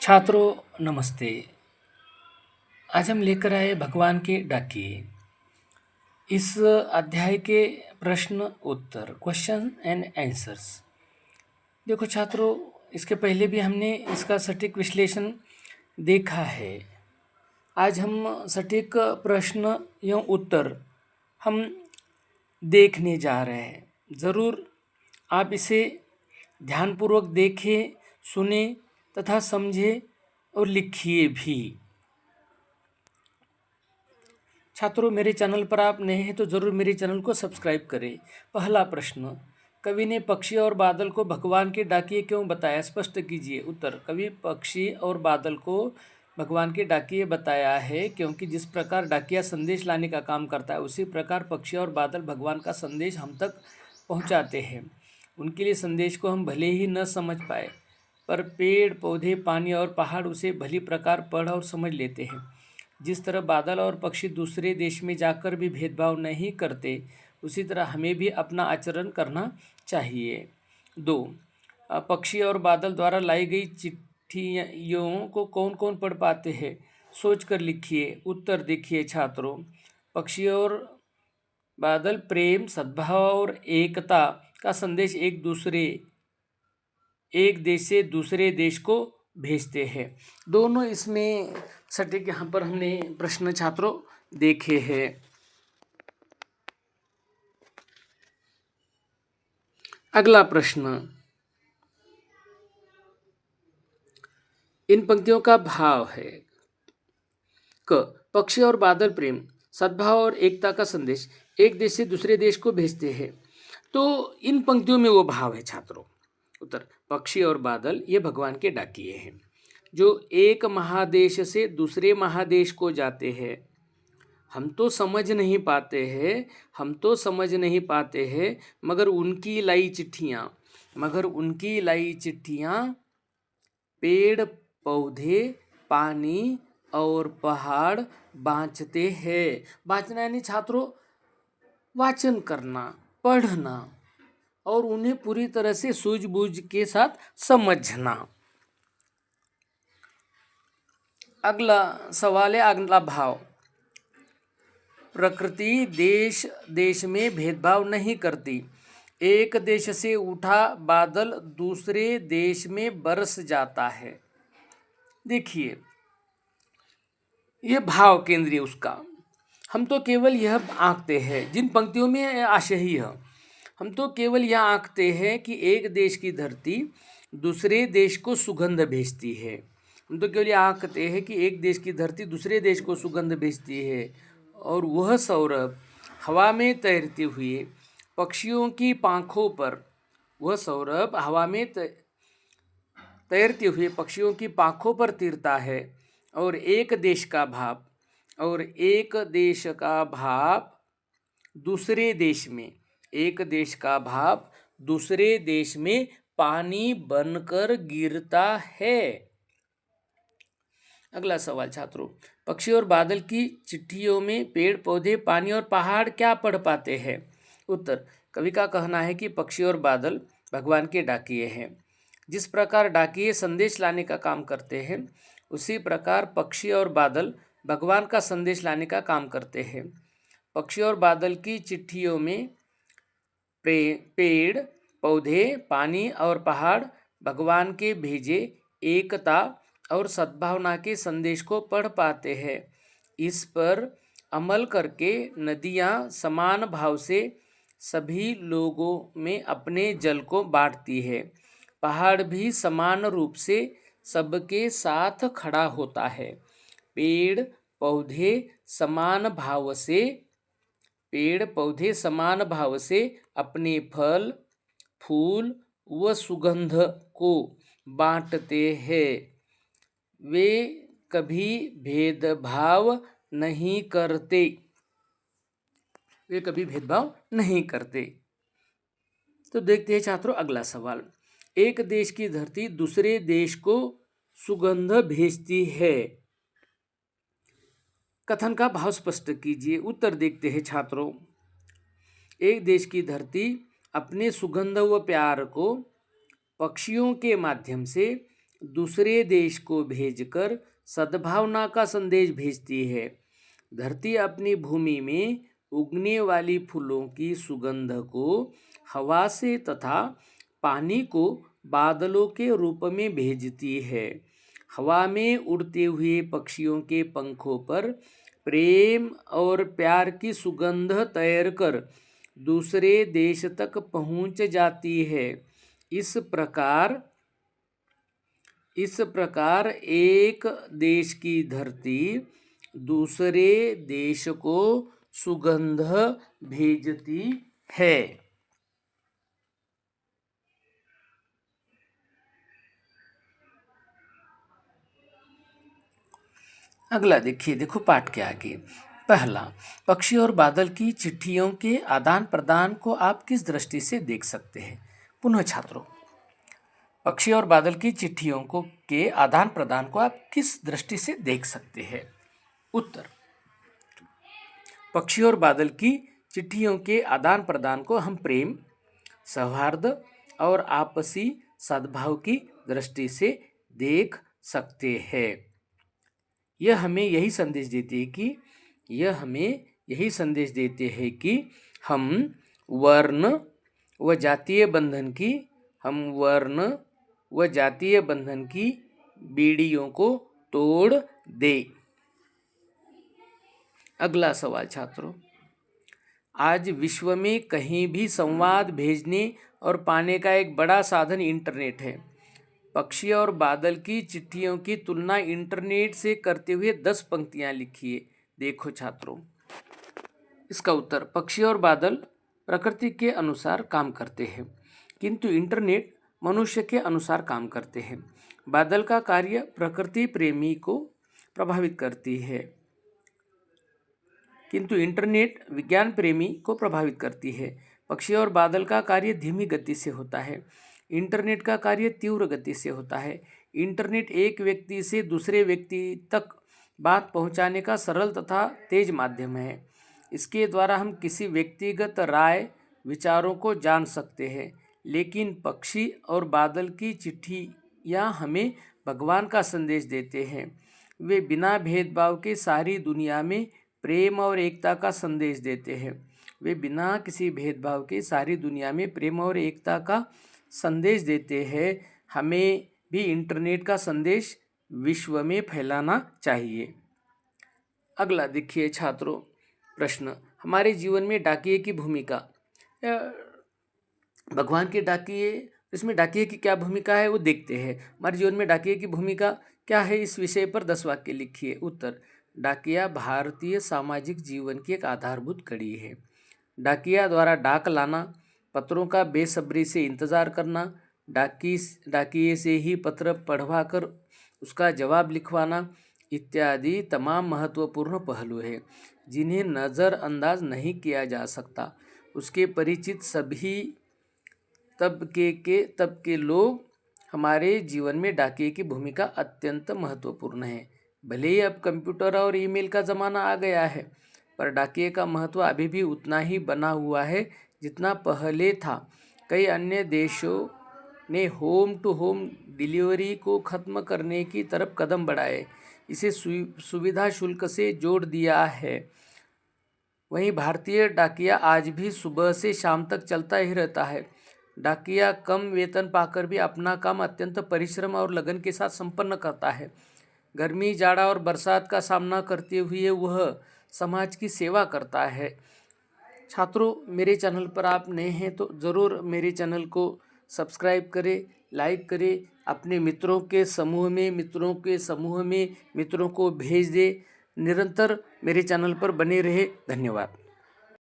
छात्रों नमस्ते। आज हम लेकर आए भगवान के डाकिए। इस अध्याय के प्रश्न उत्तर क्वेश्चन एंड आंसर्स। देखो छात्रों, इसके पहले भी हमने इसका सटीक विश्लेषण देखा है। आज हम सटीक प्रश्न एवं उत्तर हम देखने जा रहे हैं। ज़रूर आप इसे ध्यानपूर्वक देखें, सुने तथा समझे और लिखिए भी। छात्रों, मेरे चैनल पर आप नए हैं तो ज़रूर मेरे चैनल को सब्सक्राइब करें। पहला प्रश्न, कवि ने पक्षी और बादल को भगवान के डाकिए क्यों बताया? स्पष्ट कीजिए। उत्तर, कवि पक्षी और बादल को भगवान के डाकिए बताया है क्योंकि जिस प्रकार डाकिया संदेश लाने का काम करता है उसी प्रकार पक्षी और बादल भगवान का संदेश हम तक पहुंचाते हैं। उनके लिए संदेश को हम भले ही न समझ पाए, पर पेड़ पौधे, पानी और पहाड़ उसे भली प्रकार पढ़ और समझ लेते हैं। जिस तरह बादल और पक्षी दूसरे देश में जाकर भी भेदभाव नहीं करते, उसी तरह हमें भी अपना आचरण करना चाहिए। 2, पक्षी और बादल द्वारा लाई गई चिट्ठियों को कौन कौन पढ़ पाते हैं? सोच कर लिखिए। उत्तर देखिए छात्रों, पक्षी और बादल प्रेम, सद्भाव और एकता का संदेश एक देश से दूसरे देश को भेजते हैं। दोनों इसमें सटीक यहाँ पर हमने प्रश्न छात्रों देखे हैं। अगला प्रश्न, इन पंक्तियों का भाव है। क, पक्षी और बादल प्रेम, सद्भाव और एकता का संदेश एक देश से दूसरे देश को भेजते हैं। तो इन पंक्तियों में वो भाव है छात्रों। उत्तर, पक्षी और बादल ये भगवान के डाकिए हैं जो एक महादेश से दूसरे महादेश को जाते हैं। हम तो समझ नहीं पाते हैं मगर उनकी लाई चिट्ठियाँ पेड़ पौधे, पानी और पहाड़ बाँचते हैं। बाँचना यानी छात्रों वाचन करना, पढ़ना और उन्हें पूरी तरह से सूझबूझ के साथ समझना। अगला सवाल है, अगला भाव, प्रकृति देश देश में भेदभाव नहीं करती। एक देश से उठा बादल दूसरे देश में बरस जाता है। देखिए, यह भाव केंद्रीय उसका। हम तो केवल यह आंकते हैं, जिन पंक्तियों में आशय ही है, हम तो केवल यह आंकते हैं कि एक देश की धरती दूसरे देश को सुगंध भेजती है। हम तो केवल यह आंकते हैं कि एक देश की धरती दूसरे देश को सुगंध भेजती है और वह सौरभ हवा में तैरते हुए पक्षियों की पाँखों पर तीरता है और एक देश का भाव दूसरे देश में पानी बनकर गिरता है। अगला सवाल छात्रों, पक्षी और बादल की चिट्ठियों में पेड़ पौधे, पानी और पहाड़ क्या पढ़ पाते हैं? उत्तर, कवि का कहना है कि पक्षी और बादल भगवान के डाकिए हैं। जिस प्रकार डाकिए संदेश लाने का काम करते हैं उसी प्रकार पक्षी और बादल भगवान का संदेश लाने का काम करते हैं। पक्षी और बादल की चिट्ठियों में पेड़ पौधे, पानी और पहाड़ भगवान के भेजे एकता और सद्भावना के संदेश को पढ़ पाते हैं। इस पर अमल करके नदियाँ समान भाव से सभी लोगों में अपने जल को बांटती है। पहाड़ भी समान रूप से सबके साथ खड़ा होता है। पेड़ पौधे समान भाव से अपने फल, फूल व सुगंध को बांटते हैं। वे कभी भेदभाव नहीं करते। तो देखते हैं छात्रों अगला सवाल, एक देश की धरती दूसरे देश को सुगंध भेजती है। कथन का भाव स्पष्ट कीजिए। उत्तर देखते हैं छात्रों, एक देश की धरती अपने सुगंध व प्यार को पक्षियों के माध्यम से दूसरे देश को भेजकर सद्भावना का संदेश भेजती है। धरती अपनी भूमि में उगने वाली फूलों की सुगंध को हवा से तथा पानी को बादलों के रूप में भेजती है। हवा में उड़ते हुए पक्षियों के पंखों पर प्रेम और प्यार की सुगंध तैर कर दूसरे देश तक पहुंच जाती है। इस प्रकार एक देश की धरती दूसरे देश को सुगंध भेजती है। अगला देखो पाठ के आगे। पहला, पक्षी और बादल की चिट्ठियों के आदान प्रदान को आप किस दृष्टि से देख सकते हैं? पुनः छात्रों, पक्षी और बादल की चिट्ठियों को के आदान प्रदान को आप किस दृष्टि से देख सकते हैं? उत्तर, पक्षी और बादल की चिट्ठियों के आदान प्रदान को हम प्रेम, सौहार्द और आपसी सद्भाव की दृष्टि से देख सकते हैं। यह हमें यही संदेश देते हैं कि हम वर्ण व जातीय बंधन की बेड़ियों को तोड़ दे। अगला सवाल छात्रों, आज विश्व में कहीं भी संवाद भेजने और पाने का एक बड़ा साधन इंटरनेट है। पक्षी और बादल की चिट्ठियों की तुलना इंटरनेट से करते हुए 10 पंक्तियां लिखिए। देखो छात्रों, इसका उत्तर, पक्षी और बादल प्रकृति के अनुसार काम करते हैं, किंतु इंटरनेट मनुष्य के अनुसार काम करते हैं। बादल का कार्य प्रकृति प्रेमी को प्रभावित करती है, किंतु इंटरनेट विज्ञान प्रेमी को प्रभावित करती है। पक्षी और बादल का कार्य धीमी गति से होता है, इंटरनेट का कार्य तीव्र गति से होता है। इंटरनेट एक व्यक्ति से दूसरे व्यक्ति तक बात पहुंचाने का सरल तथा तेज माध्यम है। इसके द्वारा हम किसी व्यक्तिगत राय विचारों को जान सकते हैं, लेकिन पक्षी और बादल की चिट्ठियाँ हमें भगवान का संदेश देते हैं। वे बिना भेदभाव के सारी दुनिया में प्रेम और एकता का संदेश देते हैं। वे बिना किसी भेदभाव के सारी दुनिया में प्रेम और एकता का संदेश देते हैं। हमें भी इंटरनेट का संदेश विश्व में फैलाना चाहिए। अगला देखिए छात्रों प्रश्न, हमारे जीवन में डाकिये की भूमिका। भगवान के डाकिये, इसमें डाकिये की क्या भूमिका है वो देखते हैं। हमारे जीवन में डाकिये की भूमिका क्या है, इस विषय पर 10 वाक्य लिखिए। उत्तर, डाकिया भारतीय सामाजिक जीवन की एक आधारभूत कड़ी है। डाकिया द्वारा डाक लाना, पत्रों का बेसब्री से इंतज़ार करना, डाकिये से ही पत्र पढ़वा कर उसका जवाब लिखवाना इत्यादि तमाम महत्वपूर्ण पहलू हैं जिन्हें नज़रअंदाज नहीं किया जा सकता। उसके परिचित सभी तबके लोग हमारे जीवन में डाकिये की भूमिका अत्यंत महत्वपूर्ण है। भले ही अब कंप्यूटर और ईमेल का ज़माना आ गया है, पर डाकिये का महत्व अभी भी उतना ही बना हुआ है जितना पहले था। कई अन्य देशों ने होम टू होम डिलीवरी को ख़त्म करने की तरफ कदम बढ़ाए, इसे सुविधा शुल्क से जोड़ दिया है। वहीं भारतीय डाकिया आज भी सुबह से शाम तक चलता ही रहता है। डाकिया कम वेतन पाकर भी अपना काम अत्यंत परिश्रम और लगन के साथ संपन्न करता है। गर्मी, जाड़ा और बरसात का सामना करते हुए वह समाज की सेवा करता है। छात्रों, मेरे चैनल पर आप नए हैं तो ज़रूर मेरे चैनल को सब्सक्राइब करें, लाइक करें, अपने मित्रों के समूह में मित्रों को भेज दें। निरंतर मेरे चैनल पर बने रहे। धन्यवाद।